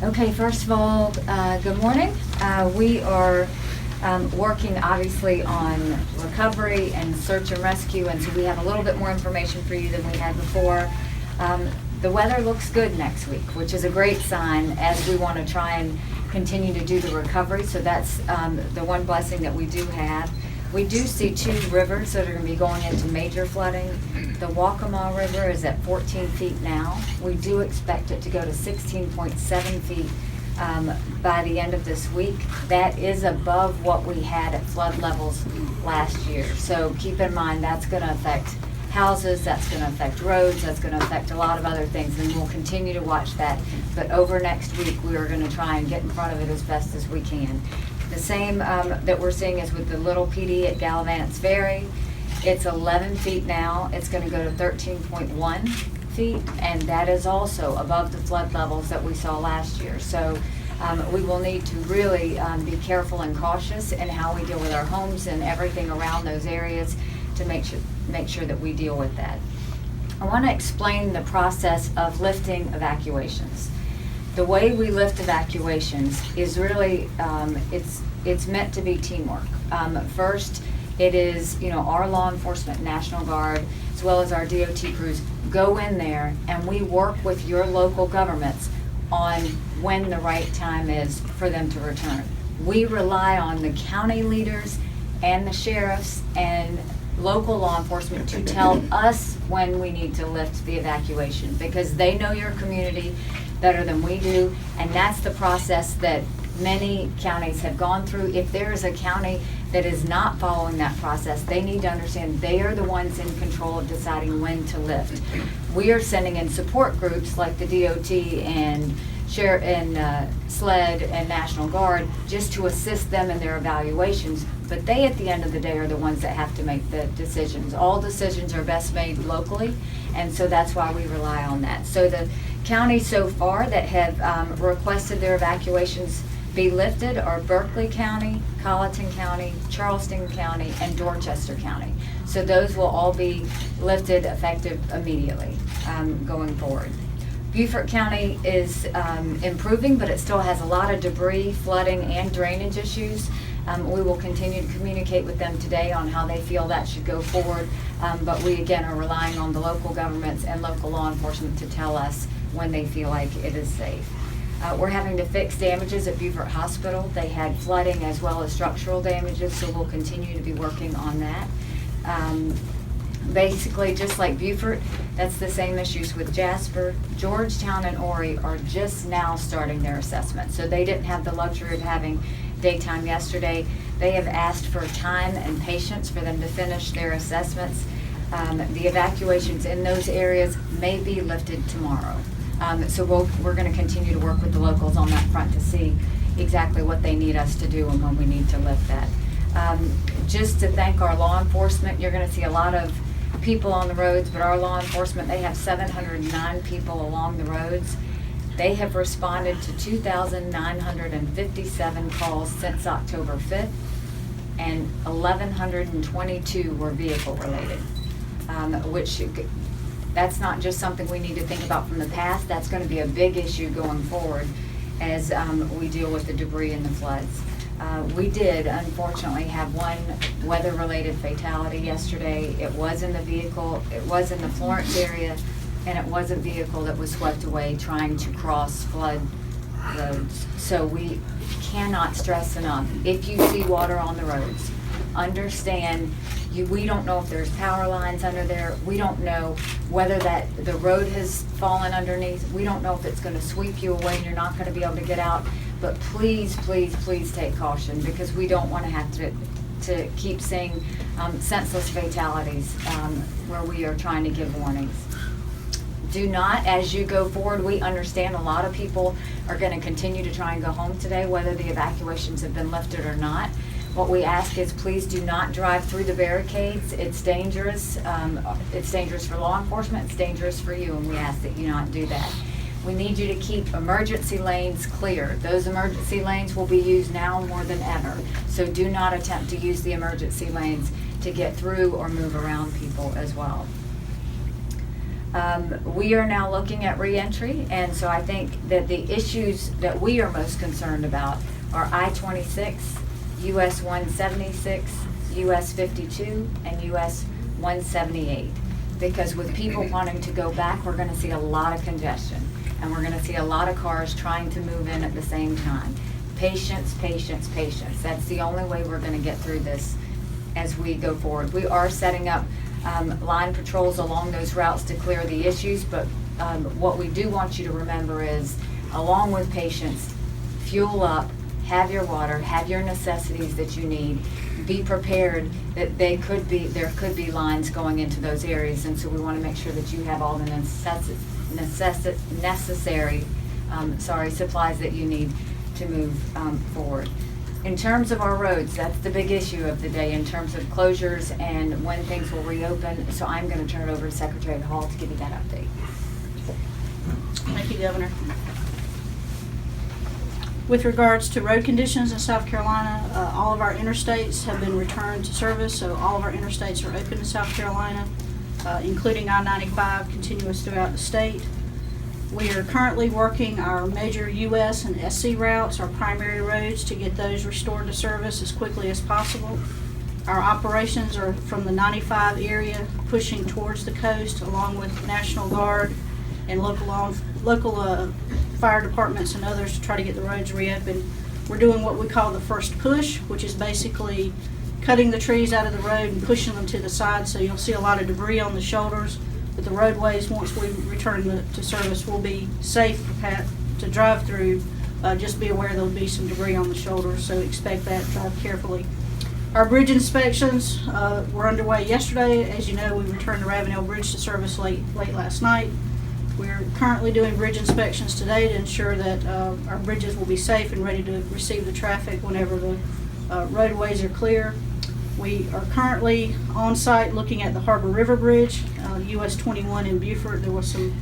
Okay, first of all, good morning. We are working obviously on recovery and search and rescue, and so we have a little bit more information for you than we had before. The weather looks good next week, which is a great sign as we want to try and continue to do the recovery, so that's the one blessing that we do have. We do see two rivers that are going to be going into major flooding. The Waccamaw River is at 14 feet now. We do expect it to go to 16.7 feet by the end of this week. That is above what we had at flood levels last year. So keep in mind that's going to affect houses, that's going to affect roads, that's going to affect a lot of other things, and we'll continue to watch that. But over next week, we are going to try and get in front of it as best as we can. The same that we're seeing is with the little PD at Gallivants Ferry. It's 11 feet now. It's going to go to 13.1 feet, and that is also above the flood levels that we saw last year. So we will need to really be careful and cautious in how we deal with our homes and everything around those areas to make sure that we deal with that. I want to explain the process of lifting evacuations. The way we lift evacuations is really, it's meant to be teamwork. First, it is, our law enforcement, National Guard, as well as our DOT crews go in there and we work with your local governments on when the right time is for them to return. We rely on the county leaders and the sheriffs and local law enforcement to tell us when we need to lift the evacuation, because they know your community better than we do, and that's the process that many counties have gone through. If there is a county that is not following that process, they need to understand they are the ones in control of deciding when to lift. We are sending in support groups like the DOT and Sheriff and SLED and National Guard just to assist them in their evaluations, but they at the end of the day are the ones that have to make the decisions. All decisions are best made locally, and so that's why we rely on that. So the counties so far that have requested their evacuations be lifted are Berkeley County, Colleton County, Charleston County, and Dorchester County. So those will all be lifted effective immediately going forward. Beaufort County is improving, but it still has a lot of debris, flooding, and drainage issues. We will continue to communicate with them today on how they feel that should go forward, but we again are relying on the local governments and local law enforcement to tell us when they feel like it is safe. We're having to fix damages at Beaufort Hospital. They had flooding as well as structural damages, so we'll continue to be working on that. Basically, just like Beaufort, that's the same issues with Jasper. Georgetown and Horry are just now starting their assessment, so they didn't have the luxury of having daytime yesterday. They have asked for time and patience for them to finish their assessments. The evacuations in those areas may be lifted tomorrow. So we're going to continue to work with the locals on that front to see exactly what they need us to do and when we need to lift that. Just to thank our law enforcement, you're going to see a lot of people on the roads, but our law enforcement, they have 709 people along the roads. They have responded to 2,957 calls since October 5th, and 1,122 were vehicle related, which that's not just something we need to think about from the past. That's going to be a big issue going forward as we deal with the debris and the floods. We did, unfortunately, have one weather-related fatality yesterday. It was in the vehicle, it was in the Florence area, and it was a vehicle that was swept away trying to cross flood roads. So we cannot stress enough, if you see water on the roads, understand we don't know if there's power lines under there. We don't know whether the road has fallen underneath. We don't know if it's going to sweep you away and you're not going to be able to get out. But please, please, please take caution, because we don't want to have to keep seeing senseless fatalities where we are trying to give warnings. Do not, as you go forward, we understand a lot of people are going to continue to try and go home today, whether the evacuations have been lifted or not. What we ask is please do not drive through the barricades. It's dangerous. It's dangerous for law enfortement. It's dangerous for you, and we ask that you not do that. We need you to keep emergency lanes clear. Those emergency lanes will be used now more than ever. So do not attempt to use the emergency lanes to get through or move around people as well. We are now looking at reentry, and so I think that the issues that we are most concerned about are I-26, US 176, US 52, and US 178. Because with people wanting to go back, we're gonna see a lot of congestion, and we're gonna see a lot of cars trying to move in at the same time. Patience, patience, patience. That's the only way we're gonna get through this as we go forward. We are setting up line patrols along those routes to clear the issues, but what we do want you to remember is, along with patience, fuel up, have your water, have your necessities that you need, be prepared that there could be lines going into those areas, and so we want to make sure that you have all the necessary supplies that you need to move forward. In terms of our roads, that's the big issue of the day in terms of closures and when things will reopen. So I'm going to turn it over to Secretary Hall to give you that update. Thank you, Governor. With regards to road conditions in South Carolina, all of our interstates have been returned to service, so all of our interstates are open in South Carolina, including I-95, continuous throughout the state. We are currently working our major US and SC routes, our primary roads, to get those restored to service as quickly as possible. Our operations are from the 95 area pushing towards the coast, along with National Guard and local fire departments and others to try to get the roads reopened. We're doing what we call the first push, which is basically cutting the trees out of the road and pushing them to the side, so you'll see a lot of debris on the shoulders. But the roadways, once we return to service, will be safe to drive through. Just be aware there'll be some debris on the shoulders, so expect that, drive carefully. Our bridge inspections were underway yesterday. As you know, we returned the Ravenel Bridge to service late last night. We're currently doing bridge inspections today to ensure that our bridges will be safe and ready to receive the traffic whenever the roadways are clear. We are currently on site looking at the Harbor River Bridge, US 21 in Beaufort. There was some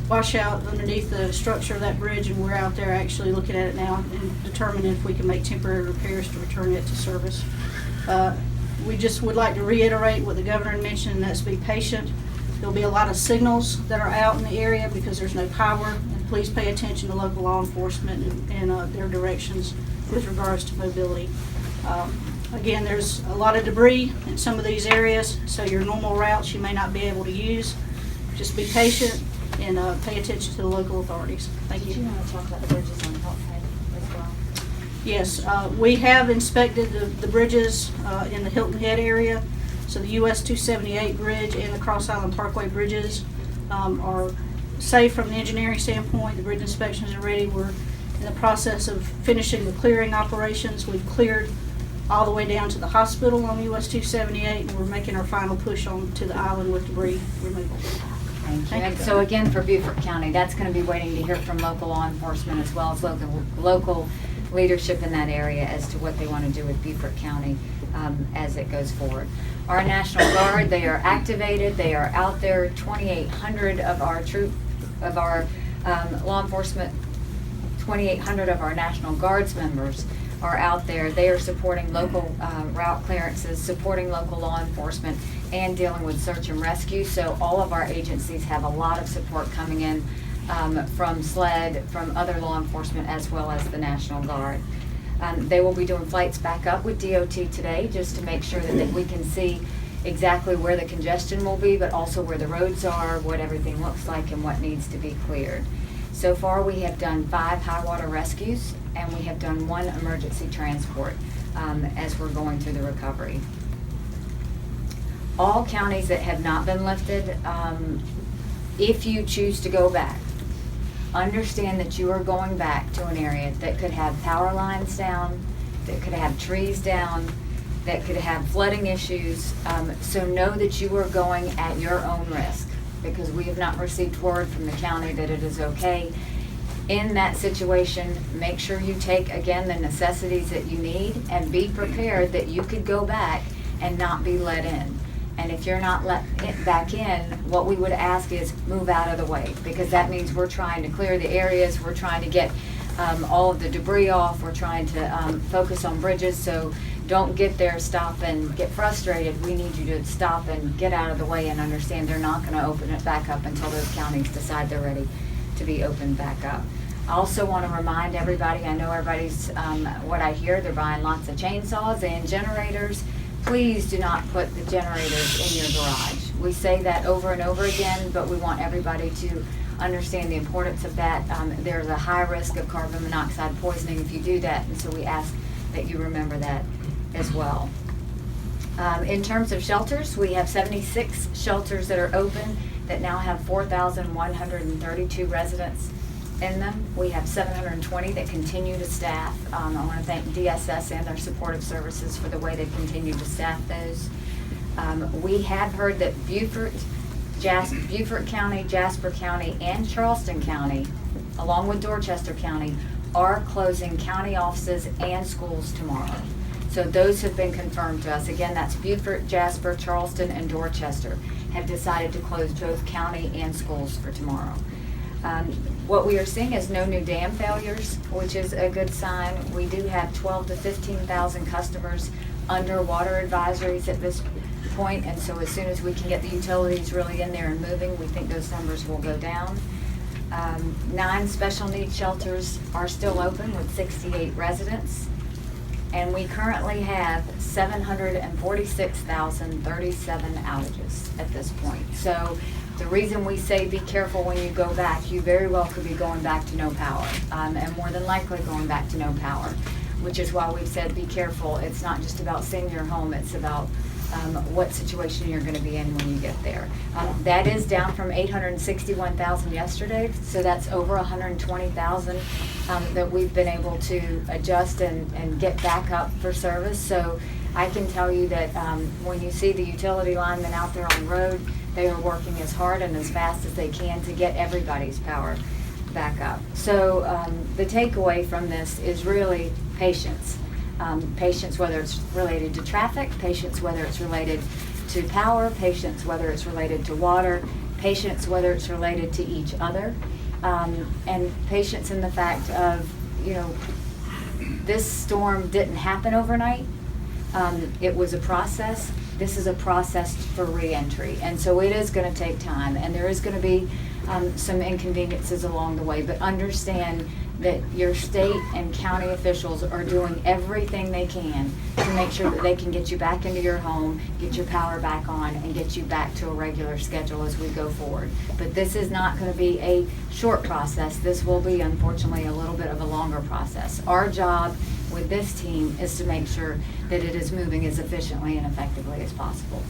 washout underneath the structure of that bridge, and we're out there actually looking at it now and determining if we can make temporary repairs to return it to service. We just would like to reiterate what the governor mentioned, and that's be patient. There'll be a lot of signals that are out in the area because there's no power, and please pay attention to local law enforcement and their directions with regards to mobility. Again, there's a lot of debris in some of these areas, so your normal routes you may not be able to use. Just be patient and pay attention to the local authorities. Thank you. Did you want to talk about the bridges on the health side as well? Yes, we have inspected the bridges in the Hilton Head area. So the US 278 bridge and the Cross Island Parkway bridges are safe from the engineering standpoint. The bridge inspections are ready. We're in the process of finishing the clearing operations. We've cleared all the way down to the hospital on US 278, and we're making our final push on to the island with debris removal. Thank you. So again, for Beaufort County, that's going to be waiting to hear from local law enforcement as well as local leadership in that area as to what they want to do with Beaufort County as it goes forward. Our National Guard, they are activated. They are out there. 2,800 of our law enforcement, 2,800 of our National Guards members are out there. They are supporting local route clearances, supporting local law enforcement, and dealing with search and rescue. So all of our agencies have a lot of support coming in from SLED, from other law enforcement, as well as the National Guard. They will be doing flights back up with DOT today just to make sure that we can see exactly where the congestion will be, but also where the roads are, what everything looks like, and what needs to be cleared. So far, we have done 5 high water rescues, and we have done 1 emergency transport as we're going through the recovery. All counties that have not been lifted, if you choose to go back, understand that you are going back to an area that could have power lines down, that could have trees down, that could have flooding issues. So know that you are going at your own risk, because we have not received word from the county that it is okay. In that situation, make sure you take, again, the necessities that you need, and be prepared that you could go back and not be let in. And if you're not let back in, what we would ask is move out of the way, because that means we're trying to clear the areas, we're trying to get all of the debris off, we're trying to focus on bridges. So don't get there, stop and get frustrated. We need you to stop and get out of the way and understand they're not gonna open it back up until those counties decide they're ready to be opened back up. I also want to remind everybody, I know everybody's, what I hear, they're buying lots of chainsaws and generators. Please do not put the generators in your garage. We say that over and over again, but we want everybody to understand the importance of that. There's a high risk of carbon monoxide poisoning if you do that, and so we ask that you remember that as well. In terms of shelters, we have 76 shelters that are open that now have 4,132 residents in them. We have 720 that continue to staff. I want to thank DSS and their supportive services for the way they continue to staff those. We have heard that Beaufort County, Jasper County, and Charleston County, along with Dorchester County, are closing county offices and schools tomorrow. So those have been confirmed to us. Again, that's Beaufort, Jasper, Charleston, and Dorchester have decided to close both county and schools for tomorrow. What we are seeing is no new dam failures, which is a good sign. We do have 12 to 15,000 customers under water advisories at this point, and so as soon as we can get the utilities really in there and moving, we think those numbers will go down. 9 special needs shelters are still open with 68 residents, and we currently have 746,037 outages at this point. So the reason we say be careful when you go back, you very well could be going back to no power, and more than likely going back to no power, which is why we've said be careful. It's not just about seeing your home, it's about what situation you're going to be in when you get there. That is down from 861,000 yesterday, so that's over 120,000 that we've been able to adjust and get back up for service. So I can tell you that when you see the utility linemen out there on the road, they are working as hard and as fast as they can to get everybody's power back up. So the takeaway from this is really patience. Patience whether it's related to traffic, patience whether it's related to power, patience whether it's related to water, patience whether it's related to each other, and patience in the fact of, you know, this storm didn't happen overnight. It was a process. This is a process for reentry, and so it is going to take time, and there is going to be some inconveniences along the way, but understand that your state and county officials are doing everything they can to make sure that they can get you back into your home, get your power back on, and get you back to a regular schedule as we go forward. But this is not going to be a short process. This will be, unfortunately, a little bit of a longer process. Our job with this team is to make sure that it is moving as efficiently and effectively as possible.